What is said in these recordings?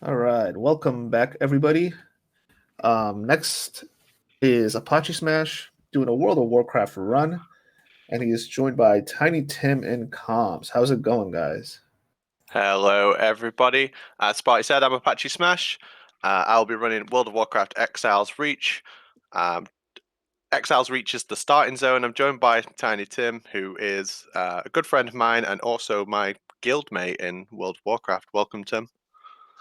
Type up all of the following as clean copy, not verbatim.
All right, welcome back, everybody. Next is ApacheSmash doing a World of Warcraft run, and he is joined by Tiny Tim and Comms. How's it going, guys? Hello, everybody. As Sparty said, I'm ApacheSmash. I'll be running World of Warcraft Exiles Reach. Um, Exiles Reach is the starting zone. I'm joined by Tiny Tim, who is a good friend of mine and also my guildmate in World of Warcraft. Welcome, Tim.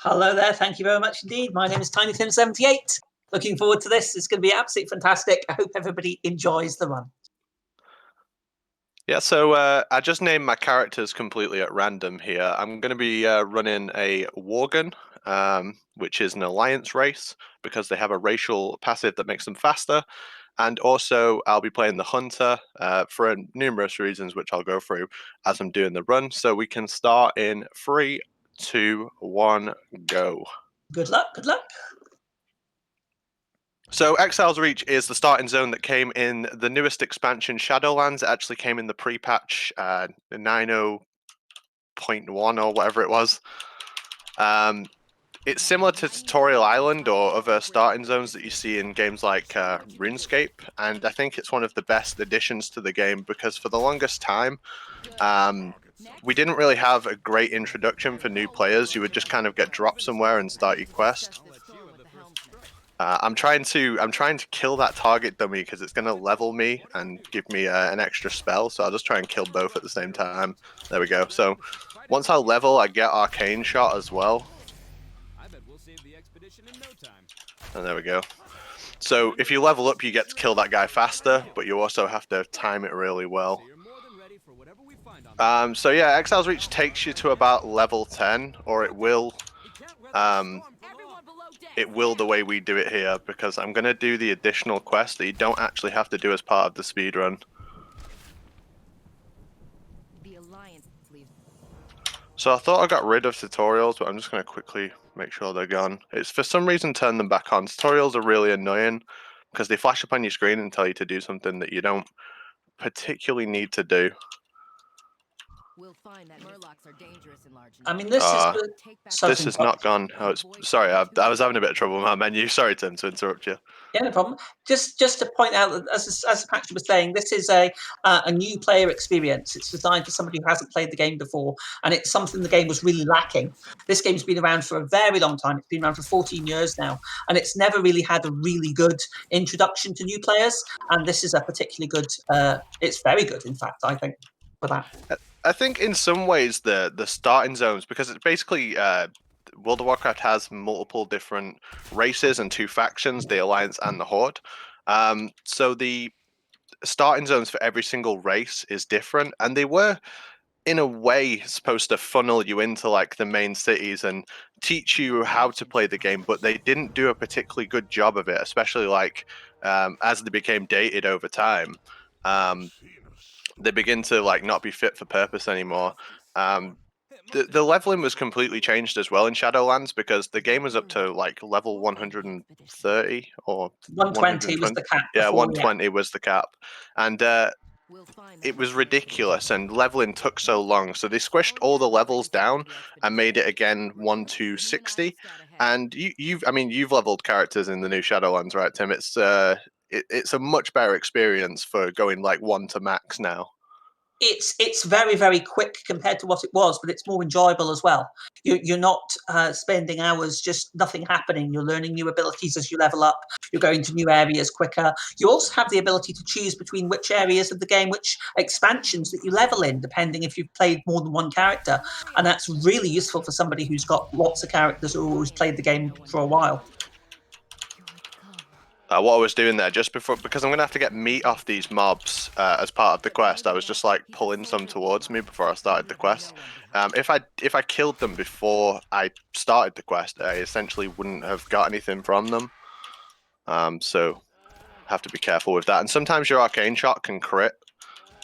Hello there. Thank you very much indeed. My name is TinyTim78. Looking forward to this. It's going to be absolutely fantastic. I hope everybody enjoys the run. Yeah, so I just named my characters completely at random here. I'm going to be running a Worgen, which is an alliance race because they have a racial passive that makes them faster. And also, I'll be playing the Hunter for numerous reasons, which I'll go through as I'm doing the run. So we can start in 3, 2, 1, go. Good luck. Good luck. So Exiles Reach is the starting zone that came in the newest expansion, Shadowlands. It actually came in the pre-patch 90.1 or whatever it was. It's similar to Tutorial Island or other starting zones that you see in games like RuneScape, and I think it's one of the best additions to the game because for the longest time, we didn't really have a great introduction for new players. You would just kind of get dropped somewhere and start your quest. I'm trying to kill that target dummy because it's going to level me and give me an extra spell. So I'll just try and kill both at the same time. There we go. So once I level, I get Arcane Shot as well. And there we go. So if you level up, you get to kill that guy faster, but you also have to time it really well. So yeah, Exiles Reach takes you to about level 10, or it will the way we do it here, because I'm going to do the additional quest that you don't actually have to do as part of the speedrun. So I thought I got rid of tutorials, but I'm just going to quickly make sure they're gone. It's for some reason turn them back on. Tutorials are really annoying because they flash up on your screen and tell you to do something that you don't particularly need to do. We'll find that murlocs are dangerous in large I mean, this is good. This is not gone. Oh, sorry, I was having a bit of trouble with my menu. Sorry, Tim, to interrupt you. Yeah, no problem. Just to point out that, as Patrick was saying, this is a new player experience. It's designed for somebody who hasn't played the game before, and it's something the game was really lacking. This game's been around for a very long time. It's been around for 14 years now, and it's never really had a really good introduction to new players. And this is a particularly good. It's very good, in fact, I think, for that. I think in some ways the starting zones, because it's basically World of Warcraft has multiple different races and 2 factions, the Alliance and the Horde. So the starting zones for every single race is different, and they were in a way supposed to funnel you into like the main cities and teach you how to play the game, but they didn't do a particularly good job of it, especially like as they became dated over time. They begin to like not be fit for purpose anymore. The leveling was completely changed as well in Shadowlands because the game was up to like level 130 or 120 was the cap. Yeah, 120 was the cap, and it was ridiculous. And leveling took so long, so they squished all the levels down and made it again 1 to 60. And you've leveled characters in the new Shadowlands, right, Tim? It's a much better experience for going like 1 to max now. It's very, very quick compared to what it was, but it's more enjoyable as well. You're not spending hours just nothing happening. You're learning new abilities as you level up. You're going to new areas quicker. You also have the ability to choose between which areas of the game, which expansions that you level in, depending if you've played more than one character. And that's really useful for somebody who's got lots of characters or who's played the game for a while. What I was doing there just before, because I'm going to have to get meat off these mobs as part of the quest, I was just like pulling some towards me before I started the quest. If I killed them before I started the quest, I essentially wouldn't have got anything from them. So have to be careful with that. And sometimes your Arcane Shot can crit,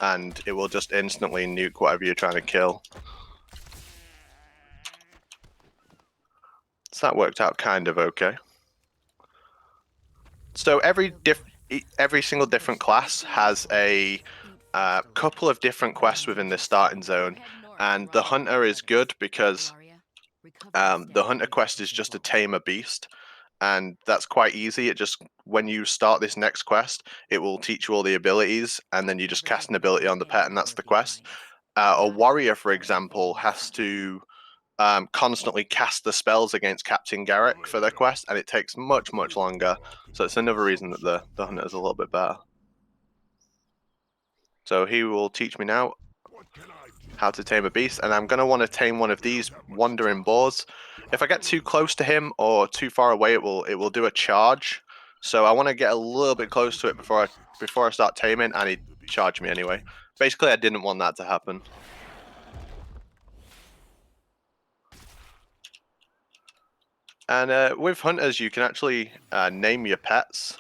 and it will just instantly nuke whatever you're trying to kill. So that worked out kind of okay. So every single different class has a couple of different quests within the starting zone, and the Hunter is good because The hunter quest is just to tame a beast, and that's quite easy. It just, when you start this next quest, it will teach you all the abilities, and then you just cast an ability on the pet, and that's the quest. A warrior, for example, has to constantly cast the spells against Captain Garrick for their quest, and it takes much longer. So it's another reason that the hunter is a little bit better. So he will teach me now how to tame a beast, and I'm going to want to tame one of these wandering boars. If I get too close to him or too far away, it will do a charge. So I want to get a little bit close to it before I start taming, and he charged me anyway. Basically, I didn't want that to happen. And with hunters, you can actually name your pets.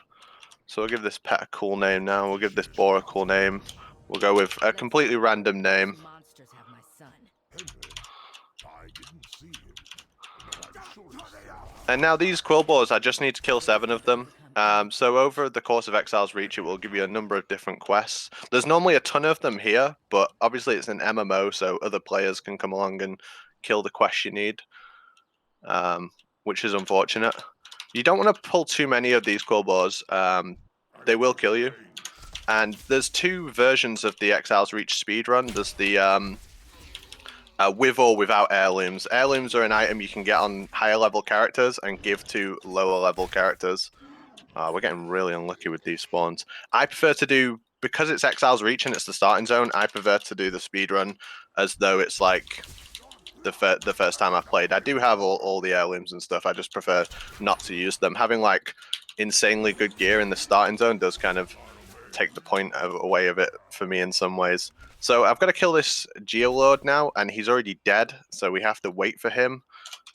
So we'll give this pet a cool name now. We'll give this boar a cool name. We'll go with a completely random name. And now these quill boars, I just need to kill 7 of them. So over the course of Exiles Reach, it will give you a number of different quests. There's normally a ton of them here, but obviously it's an MMO, so other players can come along and kill the quest you need, which is unfortunate. You don't want to pull too many of these quill boars. They will kill you. And there's 2 versions of the Exiles Reach speedrun. There's the with or without heirlooms. Heirlooms are an item you can get on higher level characters and give to lower level characters. We're getting really unlucky with these spawns. I prefer to do, because it's Exiles Reach and it's the starting zone, I prefer to do the speedrun as though it's like the first time I've played. I do have all the heirlooms and stuff. I just prefer not to use them. Having like insanely good gear in the starting zone does kind of take the point away of it for me in some ways. So I've got to kill this Geolord now, and he's already dead, so we have to wait for him.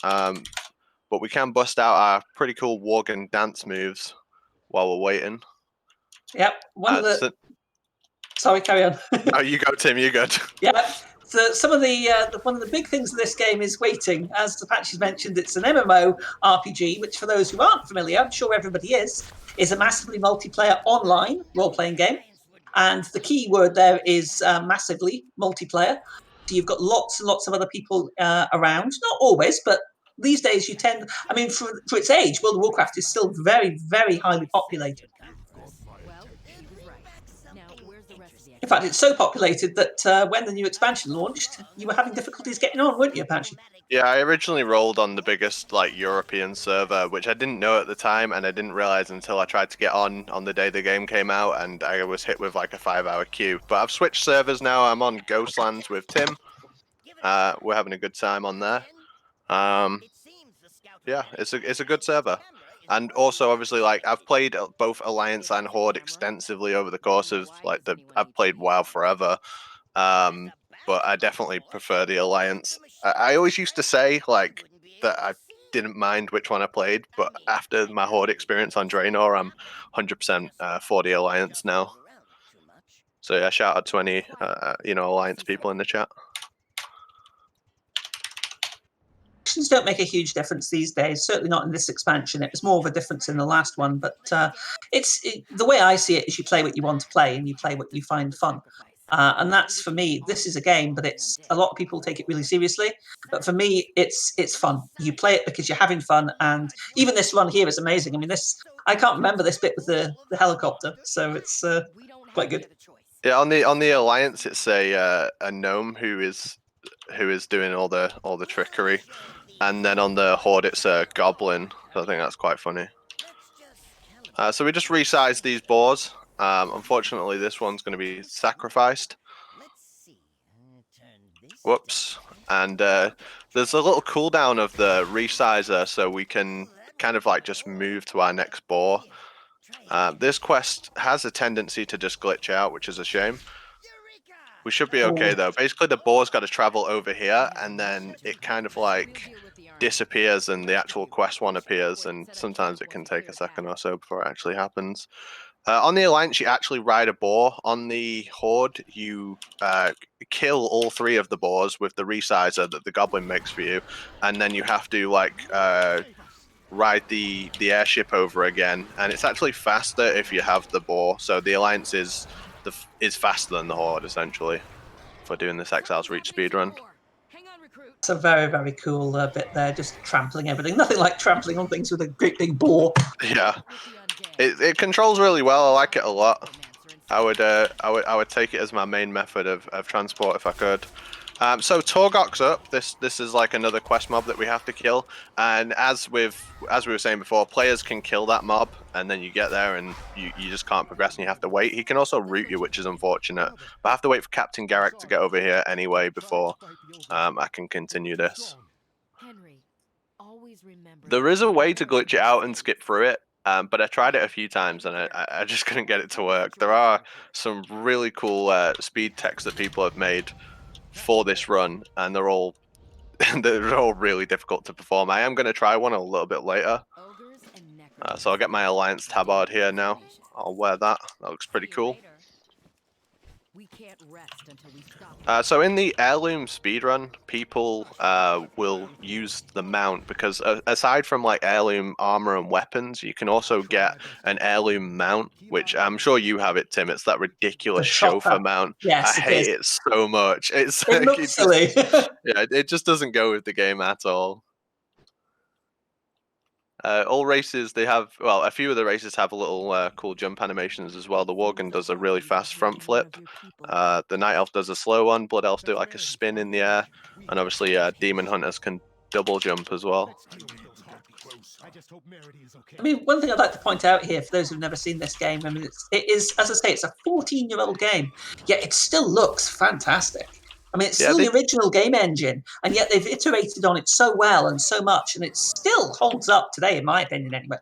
But we can bust out our pretty cool walk and dance moves while we're waiting. Yep. Sorry, carry on. Oh, you go, Tim. You go. Yeah. So some of one of the big things of this game is waiting. As Apache's mentioned, it's an MMO RPG, which for those who aren't familiar, I'm sure everybody is a massively multiplayer online role-playing game. And the key word there is massively multiplayer. So you've got lots and lots of other people around. Not always, but these days you tend... I mean, for its age, World of Warcraft is still very, very highly populated. In fact, it's so populated that when the new expansion launched, you were having difficulties getting on, weren't you, Apache? Yeah, I originally rolled on the biggest European server, which I didn't know at the time, and I didn't realize until I tried to get on the day the game came out, and I was hit with like a 5-hour queue. But I've switched servers now. I'm on Ghostlands with Tim. We're having a good time on there. Yeah, it's a good server. And also, obviously, I've played both Alliance and Horde extensively over the course of I've played WoW forever. But I definitely prefer the Alliance. I always used to say that I didn't mind which one I played, but after my Horde experience on Draenor, I'm 100% for the Alliance now. So yeah, shout out to any Alliance people in the chat. Factions don't make a huge difference these days, certainly not in this expansion. It was more of a difference in the last one, but the way I see it is you play what you want to play and you play what you find fun. And that's, for me, this is a game, but it's a lot of people take it really seriously. But for me, it's fun. You play it because you're having fun, and even this one here is amazing. I mean, I can't remember this bit with the helicopter, so it's quite good. Yeah, on the Alliance, it's a gnome who is doing all the trickery, and then on the Horde, it's a goblin. So I think that's quite funny. So we just resized these boars. Unfortunately, this one's going to be sacrificed. Whoops. And there's a little cooldown of the resizer, so we can kind of just move to our next boar. This quest has a tendency to just glitch out, which is a shame. We should be okay, though. Basically, the boar's got to travel over here, and then it kind of disappears, and the actual quest one appears, and sometimes it can take a second or so before it actually happens. On the Alliance, you actually ride a boar. On the Horde, you kill all 3 of the boars with the resizer that the goblin makes for you, and then you have to ride the airship over again, and it's actually faster if you have the boar. So the Alliance is faster than the Horde, essentially, for doing this Exiles Reach speedrun. It's a very, very cool bit there, just trampling everything. Nothing like trampling on things with a great big bore. Yeah, it controls really well. I like it a lot. I would take it as my main method of transport if I could. So Torgok's up. This is like another quest mob that we have to kill. And as we were saying before, players can kill that mob, and then you get there and you just can't progress, and you have to wait. He can also root you, which is unfortunate. But I have to wait for Captain Garrick to get over here anyway before I can continue this. Henry, always remember There is a way to glitch it out and skip through it. But I tried it a few times and I just couldn't get it to work. There are some really cool speed techs that people have made for this run, and they're all really difficult to perform. I am going to try one a little bit later. So I'll get my Alliance tabard here now. I'll wear that. That looks pretty cool. we can't rest until we stop. So in the heirloom speedrun, people will use the mount because aside from like heirloom armor and weapons, you can also get an heirloom mount, which I'm sure you have it, Tim. It's that ridiculous chauffeur mount. Yes, I hate it so much. It's it like, looks silly. yeah, it just doesn't go with the game at all. All races, they have, well, a few of the races have little cool jump animations as well. The Worgen does a really fast front flip. The Night Elf does a slow one. Blood Elves do like a spin in the air. And obviously Demon Hunters can double jump as well. I mean, one thing I'd like to point out here, for those who've never seen this game, I mean, it is, as I say, it's a 14-year-old game, yet it still looks fantastic. I mean, it's still the original game engine, and yet they've iterated on it so well and so much, and it still holds up today, in my opinion, anyway.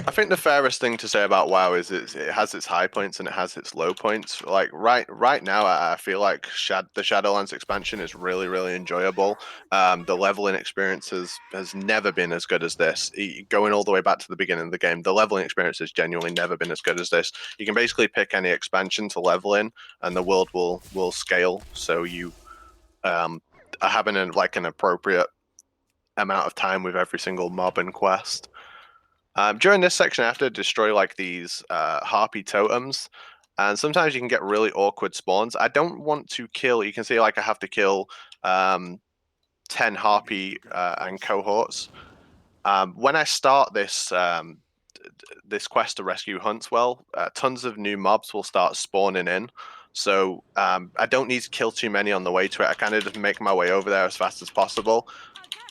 I think the fairest thing to say about WoW is it has its high points and it has its low points. Like right now, I feel like the Shadowlands expansion is really enjoyable. The leveling experience has never been as good as this. Going all the way back to the beginning of the game, the leveling experience has genuinely never been as good as this. You can basically pick any expansion to level in, and the world will scale. So you are having an appropriate amount of time with every single mob and quest. During this section, I have to destroy like these harpy totems, and sometimes you can get really awkward spawns. I don't want to kill. You can see like I have to kill 10 harpy and cohorts. When I start this this quest to rescue Huntswell, tons of new mobs will start spawning in. So I don't need to kill too many on the way to it. I kind of just make my way over there as fast as possible,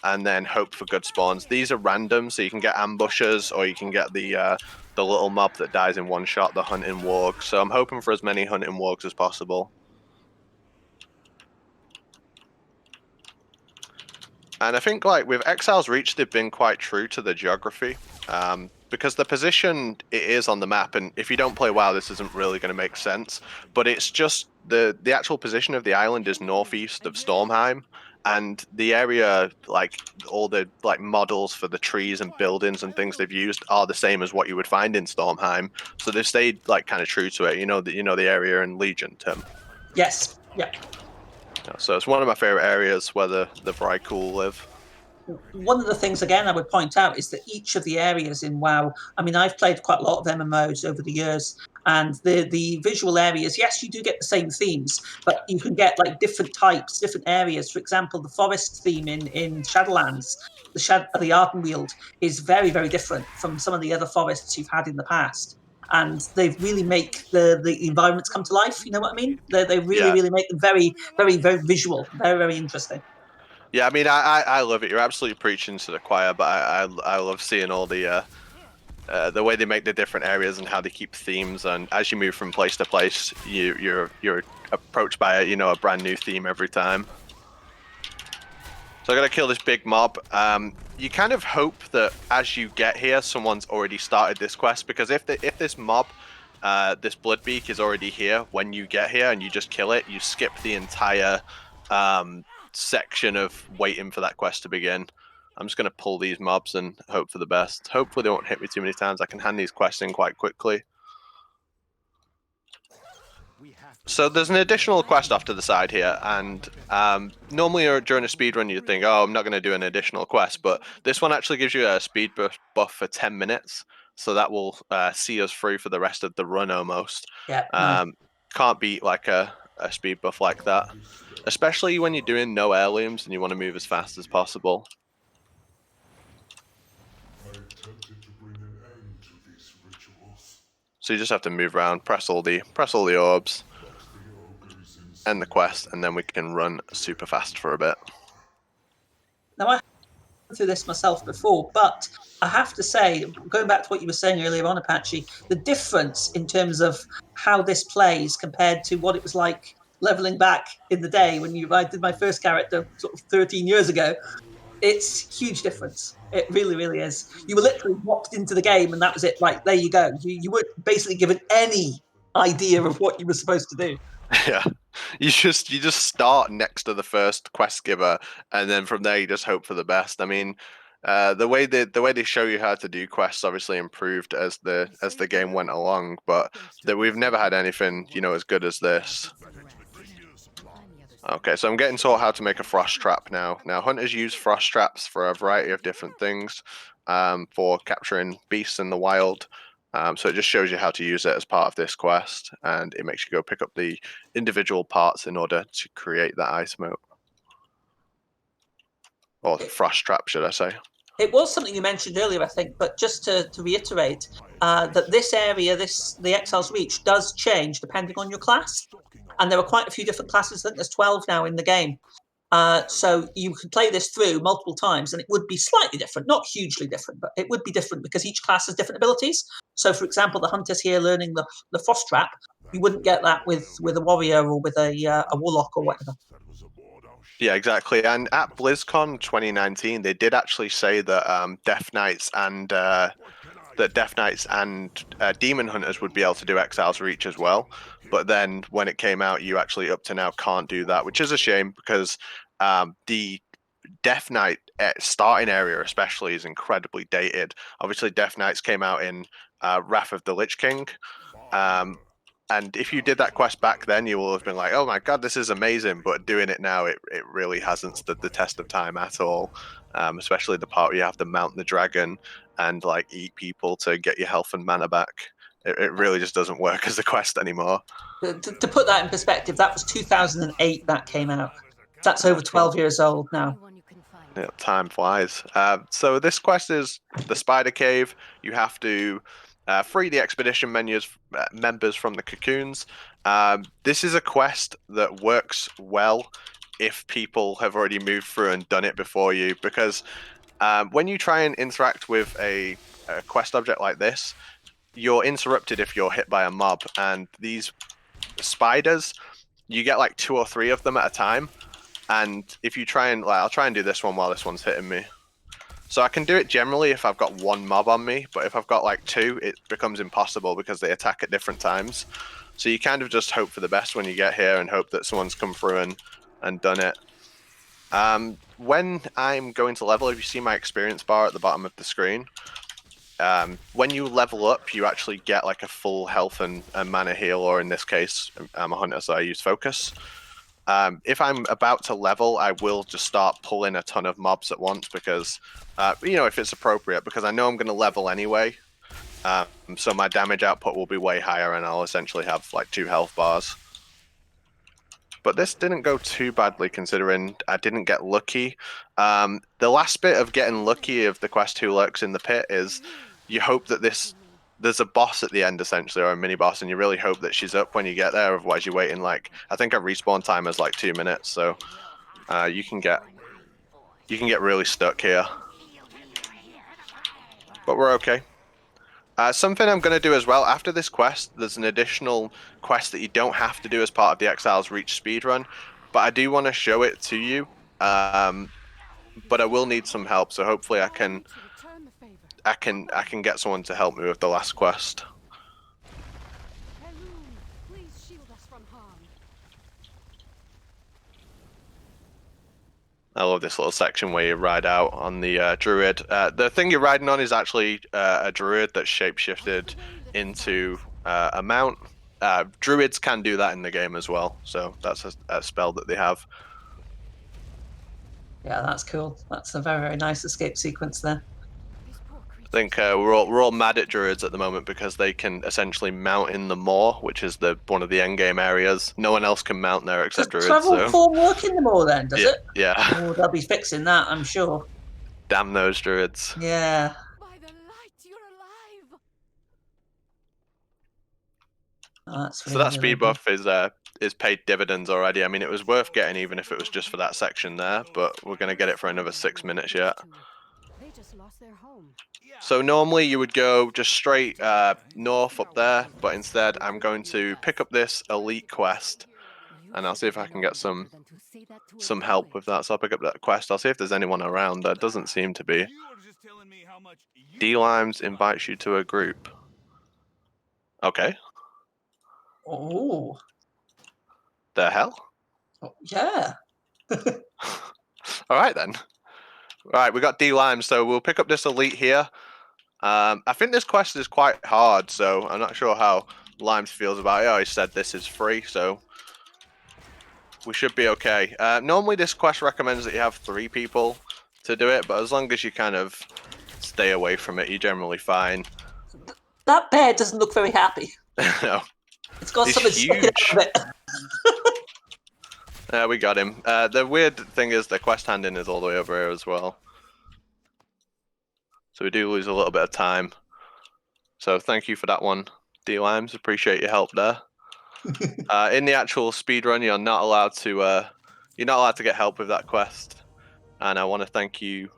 and then hope for good spawns. These are random, so you can get ambushers, or you can get the little mob that dies in one shot, the hunting warg. So I'm hoping for as many hunting wargs as possible. And I think like with Exiles Reach, they've been quite true to the geography. Because the position it is on the map, and if you don't play WoW, this isn't really going to make sense. But it's just the actual position of the island is northeast of Stormheim, and the area, like all the like models for the trees and buildings and things they've used are the same as what you would find in Stormheim. So they've stayed like kind of true to it. You know the area in Legion, Tim. Yes. Yeah. So it's one of my favorite areas where the Vrykul live. One of the things, again, I would point out is that each of the areas in WoW, I mean, I've played quite a lot of MMOs over the years, and the visual areas, yes, you do get the same themes, but you can get like different types, different areas. For example, the forest theme in Shadowlands, the Ardenweald, is very different from some of the other forests you've had in the past. And they really make the environments come to life. You know what I mean? They really make them very visual, very interesting. Yeah, I mean, I love it. You're absolutely preaching to the choir, but I love seeing all the way they make the different areas and how they keep themes. And as you move from place to place, you're approached by a brand new theme every time. So I gotta kill this big mob. You kind of hope that as you get here, someone's already started this quest, because if this mob, this Bloodbeak, is already here when you get here and you just kill it, you skip the entire section of waiting for that quest to begin. I'm just going to pull these mobs and hope for the best. Hopefully they won't hit me too many times. I can hand these quests in quite quickly. So there's an additional quest off to the side here, and normally during a speedrun you'd think, oh, I'm not going to do an additional quest, but this one actually gives you a speed buff for 10 minutes, so that will see us through for the rest of the run almost. Yeah. Can't beat like a a speed buff like that, especially when you're doing no heirlooms and you want to move as fast as possible. So you just have to move around, press all the orbs, end the quest, and then we can run super fast for a bit. Now, I have gone through this myself before, but I have to say, going back to what you were saying earlier on, Apache, the difference in terms of how this plays compared to what it was like leveling back in the day when I did my first character sort of 13 years ago, it's huge difference. It really, really is. You were literally walked into the game and that was it. Right, there you go. You weren't basically given any idea of what you were supposed to do. Yeah, you just start next to the first quest giver, and then from there you just hope for the best. I mean, the way they show you how to do quests obviously improved as the game went along, but that we've never had anything as good as this. Okay, so I'm getting taught how to make a frost trap now. Now, hunters use frost traps for a variety of different things, for capturing beasts in the wild. So it just shows you how to use it as part of this quest, and it makes you go pick up the individual parts in order to create that ice moat. Or the frost trap, should I say. It was something you mentioned earlier, I think, but just to reiterate, that this area, the Exiles Reach, does change depending on your class. And there are quite a few different classes. I think there's 12 now in the game. So you could play this through multiple times and it would be slightly different, not hugely different, but it would be different because each class has different abilities. So, for example, the hunters here learning the frost trap, you wouldn't get that with a warrior or with a warlock or whatever. Yeah, exactly. And at BlizzCon 2019, they did actually say that Death Knights and Demon Hunters would be able to do Exiles Reach as well. But then when it came out, you actually up to now can't do that, which is a shame because the Death Knight starting area especially is incredibly dated. Obviously, Death Knights came out in Wrath of the Lich King. And if you did that quest back then, you will have been like, oh my god, this is amazing. But doing it now, it really hasn't stood the test of time at all. Especially the part where you have to mount the dragon and like eat people to get your health and mana back. It really just doesn't work as a quest anymore. To put that in perspective, that was 2008 that came out. That's over 12 years old now. Yeah, time flies. So this quest is the Spider Cave. You have to free the expedition members from the cocoons. This is a quest that works well if people have already moved through and done it before you, because when you try and interact with a quest object like this, you're interrupted if you're hit by a mob, and these spiders, you get like 2 or 3 of them at a time. And if you try and I'll try and do this one while this one's hitting me. So I can do it generally if I've got 1 mob on me, but if I've got like 2, it becomes impossible because they attack at different times. So you kind of just hope for the best when you get here and hope that someone's come through and done it. When I'm going to level, if you see my experience bar at the bottom of the screen, when you level up, you actually get like a full health and mana heal, or in this case, I'm a hunter, so I use focus. If I'm about to level, I will just start pulling a ton of mobs at once because, if it's appropriate, because I know I'm going to level anyway. So my damage output will be way higher and I'll essentially have like 2 health bars. But this didn't go too badly considering I didn't get lucky. The last bit of getting lucky of the quest Who Lurks in the Pit is you hope that there's a boss at the end essentially, or a mini boss, and you really hope that she's up when you get there, otherwise you're waiting like, I think our respawn time is like 2 minutes, so you can get really stuck here. But we're okay. Something I'm going to do as well, after this quest, there's an additional quest that you don't have to do as part of the Exiles Reach speedrun, but I do want to show it to you, but I will need some help, so hopefully I can get someone to help me with the last quest. I love this little section where you ride out on the druid. The thing you're riding on is actually a druid that's shapeshifted into a mount. Druids can do that in the game as well, so that's a spell that they have. Yeah, that's cool. That's a very, very nice escape sequence there. I think we're all mad at druids at the moment because they can essentially mount in the moor, which is one of the end game areas. No one else can mount there except Does druids. travel So form work in the more then, does yeah, it? yeah. Oh, they'll be fixing that, I'm sure. Damn those druids. Yeah. By the light, you're alive. Oh, that's So that really speed good. buff is paid dividends already. I mean, it was worth getting even if it was just for that section there, but we're gonna get it for another 6 minutes yet. They just lost their home. So normally you would go just straight north up there, but instead I'm going to pick up this elite quest, and I'll see if I can get some help with that. So I'll pick up that quest. I'll see if there's anyone around. There doesn't seem to be. D-Limes invites you to a group. Okay. Oh. The hell? Oh, yeah. All right then. All right, we got D-Lime, so we'll pick up this elite here. I think this quest is quite hard, so I'm not sure how Limes feels about it. Oh, he said this is free, so we should be okay. Normally this quest recommends that you have 3 people to do it, but as long as you kind of stay away from it, you're generally fine. That bear doesn't look very happy. No. It's got He's something sticking huge. out of it. We got him. The weird thing is the quest handing is all the way over here as well. So we do lose a little bit of time. So thank you for that one, D-Limes. Appreciate your help there. In the actual speedrun, you're not allowed to get help with that quest. And I want to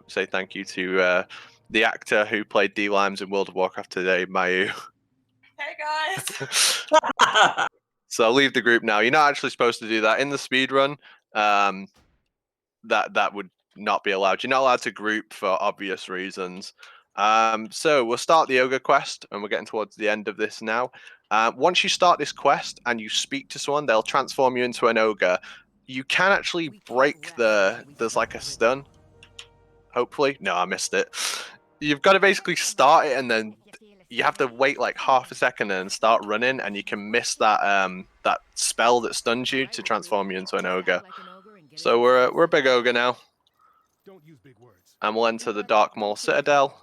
say thank you to the actor who played D-Limes in World of Warcraft today, Mayu. Hey guys. So I'll leave the group now. You're not actually supposed to do that in the speedrun. That would not be allowed. You're not allowed to group for obvious reasons. So we'll start the ogre quest, and we're getting towards the end of this now. Once you start this quest and you speak to someone, they'll transform you into an ogre. You can actually break there's like a stun. Hopefully. No, I missed it. You've got to basically start it and then you have to wait like half a second and start running, and you can miss that that spell that stuns you to transform you into an ogre. So we're a big ogre now. And we'll enter the Dark Maul Citadel.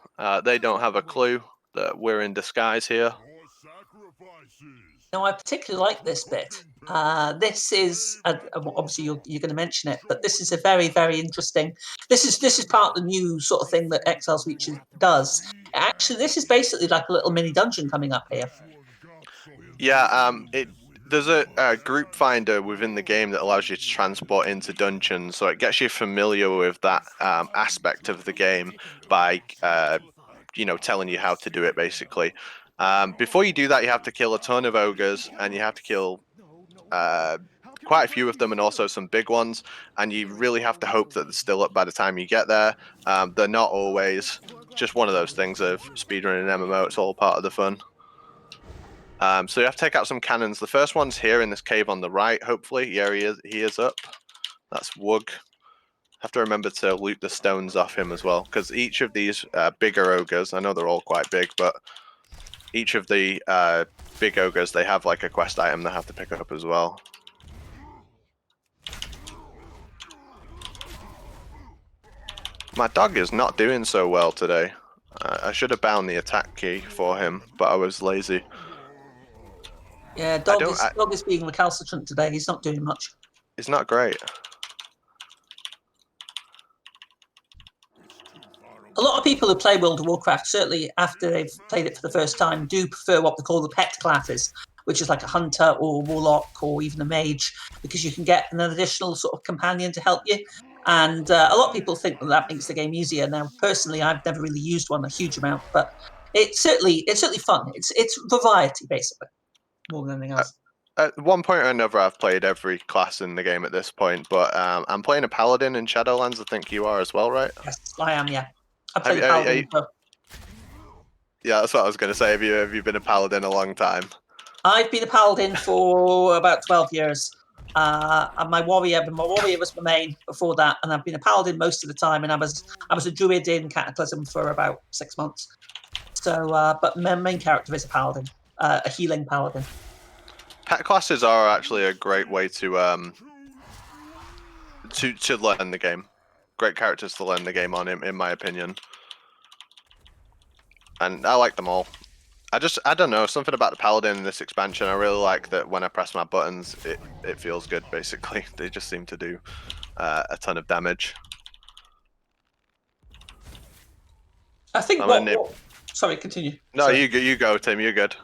They don't have a clue that we're in disguise here. Now, I particularly like this bit. This is obviously you're going to mention it, but this is a very, very interesting. This is part of the new sort of thing that Exiles feature does. Actually, this is basically like a little mini dungeon coming up here. Yeah, there's a group finder within the game that allows you to transport into dungeons, so it gets you familiar with that aspect of the game by telling you how to do it basically. Before you do that, you have to kill a ton of ogres, and you have to kill quite a few of them, and also some big ones. And you really have to hope that they're still up by the time you get there. They're not always. Just one of those things of speedrunning an MMO. It's all part of the fun. So you have to take out some cannons. The first one's here in this cave on the right. Hopefully, yeah, he is up. That's Wug. Have to remember to loot the stones off him as well, because each of these bigger ogres, I know they're all quite big, but each of the big ogres, they have like a quest item they have to pick up as well. My dog is not doing so well today. I should have bound the attack key for him, but I was lazy. Yeah, dog is being recalcitrant today. He's not doing much. It's not great. A lot of people who play World of Warcraft, certainly after they've played it for the first time, do prefer what they call the pet classes, which is like a hunter or a warlock or even a mage, because you can get an additional sort of companion to help you. And a lot of people think that makes the game easier. Now, personally, I've never really used one a huge amount, but it's certainly fun. It's variety basically, more than anything else. At one point or another, I've played every class in the game at this point, but I'm playing a paladin in Shadowlands. I think you are as well, right? Yes, I am. Yeah, I played paladin. Yeah, that's what I was going to say. Have you been a paladin a long time? I've been a paladin for about 12 years. And my warrior was my main before that, and I've been a paladin most of the time. And I was a druid in Cataclysm for about 6 months. So, but my main character is a paladin, a healing paladin. Pet classes are actually a great way to learn the game. Great characters to learn the game on, in my opinion. and I like them all. I don't know, something about the Paladin in this expansion. I really like that when I press my buttons, it feels good. Basically, they just seem to do a ton of damage. I think sorry, continue. No, Sorry. you go, Tim. You're good.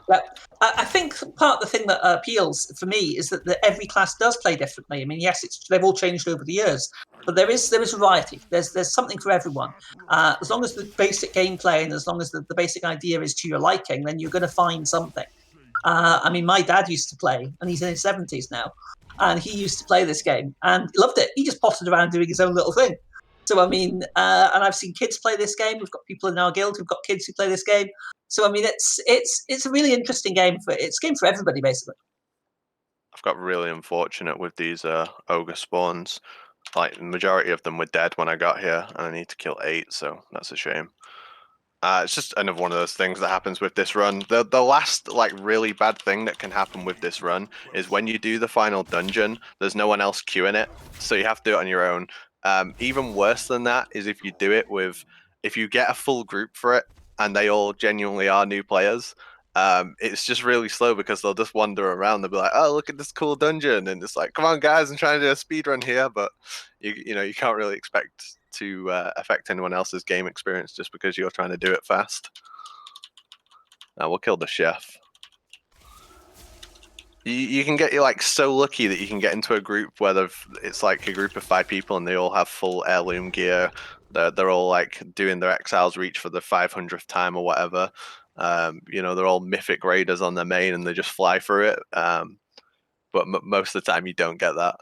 I think part of the thing that appeals for me is that every class does play differently. I mean, yes, they've all changed over the years, but there is variety. There's something for everyone. As long as the basic gameplay and as long as the basic idea is to your liking, then you're going to find something. I mean, my dad used to play, and he's in his 70s now, and he used to play this game and loved it. He just potted around doing his own little thing. So I mean, and I've seen kids play this game. We've got people in our guild who've got kids who play this game. So I mean, it's a really interesting game it's a game for everybody basically. I've got really unfortunate with these ogre spawns. Like the majority of them were dead when I got here, and I need to kill 8, so that's a shame. It's just another one of those things that happens with this run. The last like really bad thing that can happen with this run is when you do the final dungeon, there's no one else queuing it, so you have to do it on your own. Even worse than that is if you do it if you get a full group for it and they all genuinely are new players. It's just really slow because they'll just wander around. They'll be like, "Oh, look at this cool dungeon," and it's like, "Come on, guys, I'm trying to do a speed run here," but you can't really expect to affect anyone else's game experience just because you're trying to do it fast. Now we'll kill the chef. You can get like so lucky that you can get into a group where it's like a group of 5 people and they all have full heirloom gear. They're all like doing their Exiles reach for the 500th time or whatever. They're all mythic raiders on their main and they just fly through it. But most of the time you don't get that.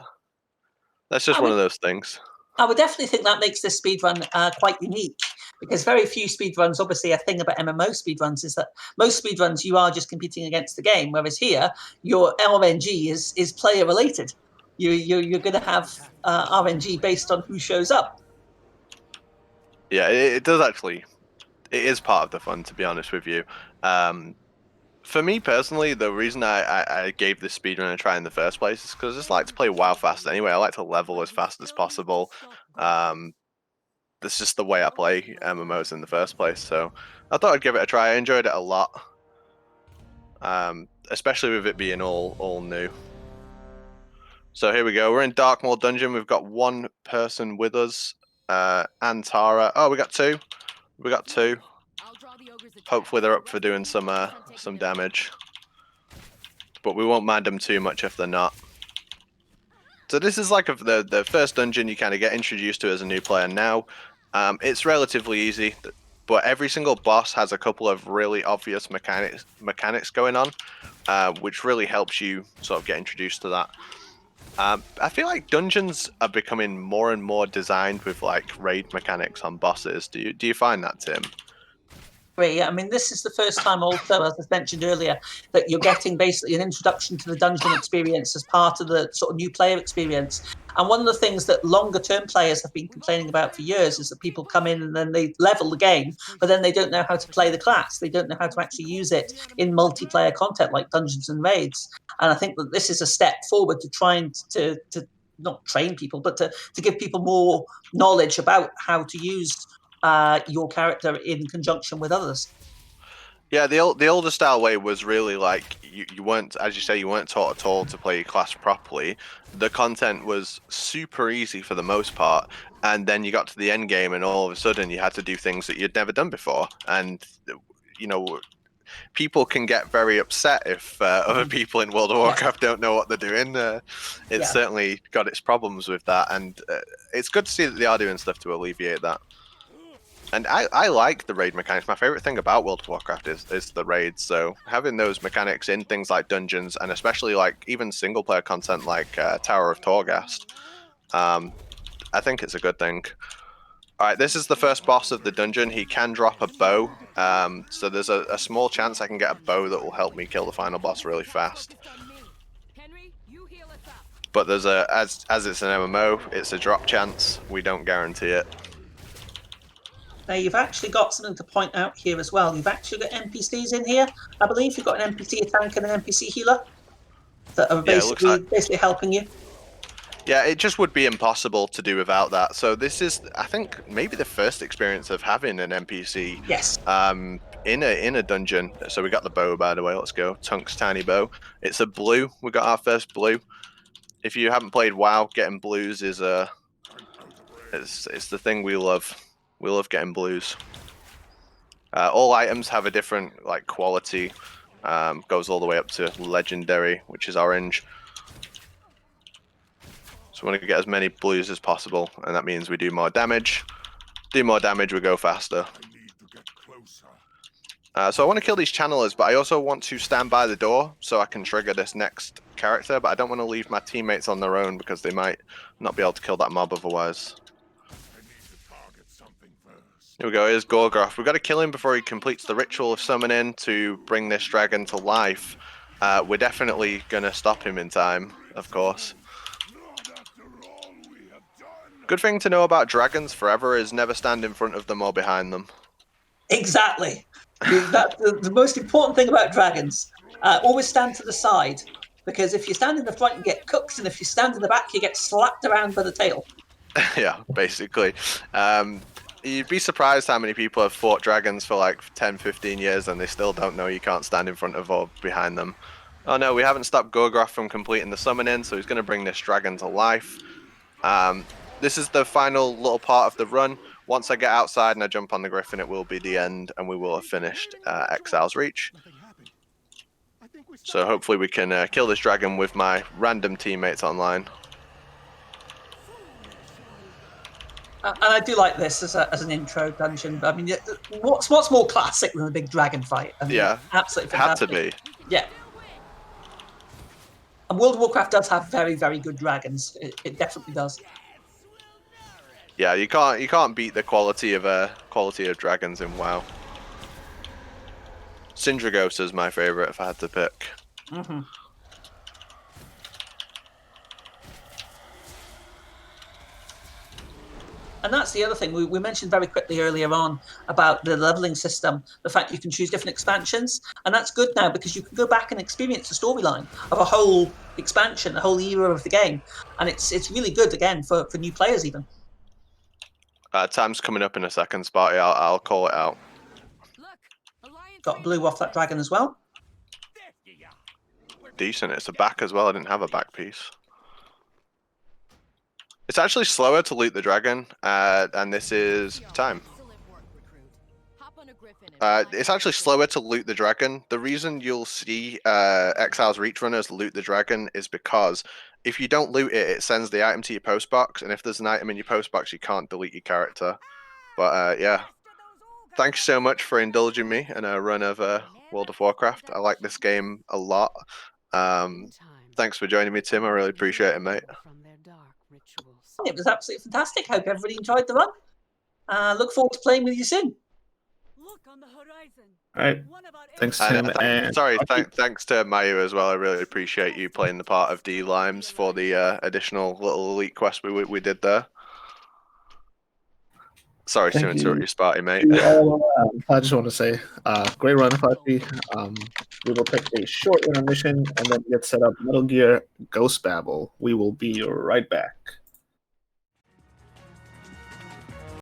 That's just one of those things. I would definitely think that makes this speedrun quite unique, because very few speedruns, obviously a thing about MMO speedruns is that most speedruns you are just competing against the game, whereas here your RNG is player related. You're going to have RNG based on who shows up. Yeah, it does actually. It is part of the fun, to be honest with you. For me personally, the reason I gave this speedrun a try in the first place is because I just like to play WoW fast anyway. I like to level as fast as possible. That's just the way I play MMOs in the first place. So I thought I'd give it a try. I enjoyed it a lot, especially with it being all new. So here we go. We're in Darkmoor Dungeon. We've got 1 person with us, and Tara. Oh, we got 2. We got 2. Hopefully they're up for doing some damage, but we won't mind them too much if they're not. So this is like the first dungeon you kind of get introduced to as a new player now. It's relatively easy, but every single boss has a couple of really obvious mechanics going on, which really helps you sort of get introduced to that. I feel like dungeons are becoming more and more designed with like raid mechanics on bosses. Do you find that, Tim? I mean, this is the first time also, as I mentioned earlier, that you're getting basically an introduction to the dungeon experience as part of the sort of new player experience. And one of the things that longer-term players have been complaining about for years is that people come in and then they level the game, but then they don't know how to play the class. They don't know how to actually use it in multiplayer content like Dungeons and Raids. And I think that this is a step forward to trying to not train people, but to give people more knowledge about how to use your character in conjunction with others. Yeah, the older style way was really like you weren't, as you say, you weren't taught at all to play your class properly. The content was super easy for the most part, and then you got to the end game, and all of a sudden you had to do things that you'd never done before. And people can get very upset if other people in World of Warcraft don't know what they're doing. It's certainly got its problems with that, and it's good to see that they are doing stuff to alleviate that. And I like the raid mechanics. My favorite thing about World of Warcraft is the raids. So having those mechanics in things like dungeons, and especially like even single player content like Tower of Torghast, I think it's a good thing. All right, this is the first boss of the dungeon. He can drop a bow, so there's a small chance I can get a bow that will help me kill the final boss really fast. But there's as it's an MMO, it's a drop chance. We don't guarantee it. Now, you've actually got something to point out here as well. You've actually got NPCs in here. I believe you've got an NPC tank and an NPC healer that are basically helping you. Yeah, it just would be impossible to do without that. So this is, I think, maybe the first experience of having an NPC. Yes. in a dungeon. So we got the bow, by the way. Let's go. Tunk's tiny bow. It's a blue. We got our first blue. If you haven't played WoW, getting blues is it's the thing we love. We love getting blues. All items have a different like quality. Goes all the way up to legendary, which is orange. So we want to get as many blues as possible, and that means we do more damage. Do more damage, we go faster. So I want to kill these channelers, but I also want to stand by the door so I can trigger this next character, but I don't want to leave my teammates on their own because they might not be able to kill that mob otherwise. Here we go, here's Gorgruff. We've got to kill him before he completes the ritual of summoning to bring this dragon to life. We're definitely going to stop him in time, of course. Good thing to know about dragons forever is never stand in front of them or behind them. Exactly. That's the most important thing about dragons. Always stand to the side, because if you stand in the front, you get cooked, and if you stand in the back, you get slapped around by the tail. Yeah, basically. You'd be surprised how many people have fought dragons for like 10, 15 years and they still don't know you can't stand in front of or behind them. Oh no, we haven't stopped Gorgruff from completing the summoning, so he's going to bring this dragon to life. This is the final little part of the run. Once I get outside and I jump on the griffin, it will be the end and we will have finished Exiles Reach. So hopefully we can kill this dragon with my random teammates online. And I do like this as an intro dungeon. I mean, what's more classic than a big dragon fight? I mean, Yeah, absolutely had fantastic. to be. Yeah. And World of Warcraft does have very, very good dragons. It definitely does. Yeah, you can't beat the quality of dragons in WoW. Syndragos is my favorite if I had to pick. Mm-hmm. And that's the other thing we mentioned very quickly earlier on about the leveling system, the fact you can choose different expansions. And that's good now because you can go back and experience the storyline of a whole expansion, the whole era of the game. And it's really good, again, for new players even. Time's coming up in a second, Sparty. I'll call it out. Got blue off that dragon as well. Decent. It's a back as well. I didn't have a back piece. It's actually slower to loot the dragon, and this is time. It's actually slower to loot the dragon. The reason you'll see Exiles Reach runners loot the dragon is because if you don't loot it, it sends the item to your post box, and if there's an item in your post box, you can't delete your character. But yeah, thanks so much for indulging me in a run of World of Warcraft. I like this game a lot. Thanks for joining me, Tim. I really appreciate it, mate. It was absolutely fantastic. Hope everybody enjoyed the run. Look forward to playing with you soon. Look on the horizon. All right. Thanks, Tim. Thanks to Mayu as well. I really appreciate you playing the part of D Limes for the additional little elite quest we did there. Sorry to interrupt you, Sparty, mate. I just want to say, great run, Apache. We will take a short intermission and then get set up Metal Gear Ghost Babel. We will be right back.